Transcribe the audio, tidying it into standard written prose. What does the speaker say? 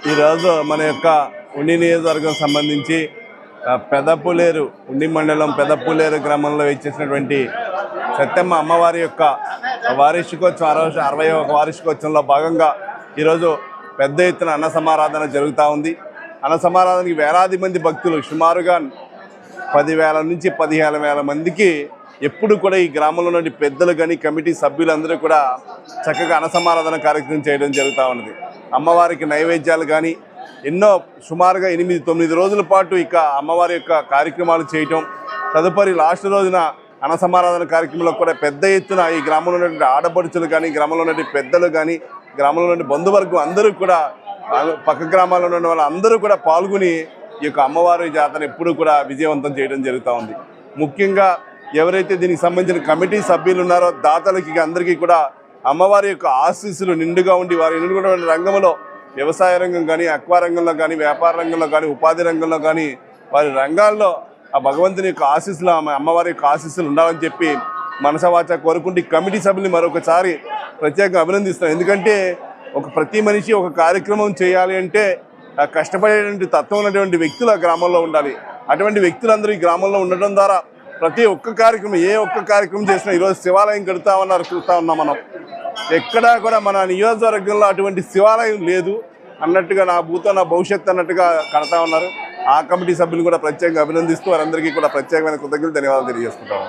ఈరోజు మన యొక్క ఉండి నియోజకవర్గం సంబంధించి పెదపులేరు ఉండి మండలం పెదపులేరు గ్రామంలో ఇచ్చేసినటువంటి సత్యమ్మ అమ్మవారి యొక్క వార్షికోత్సవం 61వ వార్షికోత్సవంలో భాగంగా ఈరోజు పెద్ద ఎత్తున అన్న సమారాధన జరుగుతూ ఉంది. అన్న సమారాధనకి వేలాది మంది భక్తులు సుమారుగా 10,000 నుంచి 15,000 మందికి ఎప్పుడు కూడా ఈ గ్రామంలో నుండి పెద్దలు కానీ కమిటీ సభ్యులందరూ కూడా చక్కగా అన్న సమారాధన కార్యక్రమం చేయడం జరుగుతూ ఉన్నది. అమ్మవారికి నైవేద్యాలు కానీ ఎన్నో సుమారుగా 8-9 రోజుల పాటు ఇక అమ్మవారి యొక్క కార్యక్రమాలు చేయటం, తదుపరి లాస్ట్ రోజున అన్న సమారాధన కార్యక్రమంలో కూడా పెద్ద ఎత్తున ఈ గ్రామంలో ఉన్నటువంటి ఆడపడుచులు కానీ, గ్రామంలో ఉన్నటువంటి పెద్దలు కానీ, గ్రామంలో ఉన్న బంధువర్గం అందరూ కూడా, పక్క గ్రామాల్లో ఉన్న వాళ్ళందరూ కూడా పాల్గొని ఈ యొక్క అమ్మవారి జాతర ఎప్పుడూ కూడా విజయవంతం చేయడం జరుగుతూ ఉంది. ముఖ్యంగా ఎవరైతే దీనికి సంబంధించిన కమిటీ సభ్యులు ఉన్నారో దాతలకి అందరికీ కూడా అమ్మవారి యొక్క ఆశీస్సులు నిండుగా ఉండి వారి ఎన్నుకున్నటువంటి రంగంలో వ్యవసాయ రంగం కానీ, అక్వా రంగంలో కానీ, వ్యాపార రంగంలో కానీ, ఉపాధి రంగంలో కానీ వారి రంగాల్లో ఆ భగవంతుని యొక్క ఆశీస్సులు, అమ్మవారి యొక్క ఆశీస్సులు ఉండాలని చెప్పి మనసవాచ కోరుకుంటే కమిటీ సభ్యుల్ని మరొకసారి ప్రత్యేకంగా అభినందిస్తున్నాం. ఎందుకంటే ప్రతి మనిషి ఒక కార్యక్రమం చేయాలి అంటే కష్టపడేటువంటి తత్వం ఉన్నటువంటి వ్యక్తులు ఆ గ్రామంలో ఉండాలి. అటువంటి వ్యక్తులందరూ ఈ గ్రామంలో ఉండడం ద్వారా ప్రతి ఒక్క కార్యక్రమం, ఏ ఒక్క కార్యక్రమం చేసినా ఈరోజు శివాలయం కడతామన్నారు, చూస్తూ ఉన్నాం. మనం ఎక్కడా కూడా మన నియోజకవర్గంలో అటువంటి శివాలయం లేదు అన్నట్టుగా, నా భూతో నా భవిష్యత్తు అన్నట్టుగా కడతా ఉన్నారు. ఆ కమిటీ సభ్యులు కూడా ప్రత్యేకంగా అభినందిస్తూ వారందరికీ కూడా ప్రత్యేకమైన కృతజ్ఞతలు, ధన్యవాదాలు తెలియజేసుకుంటాము.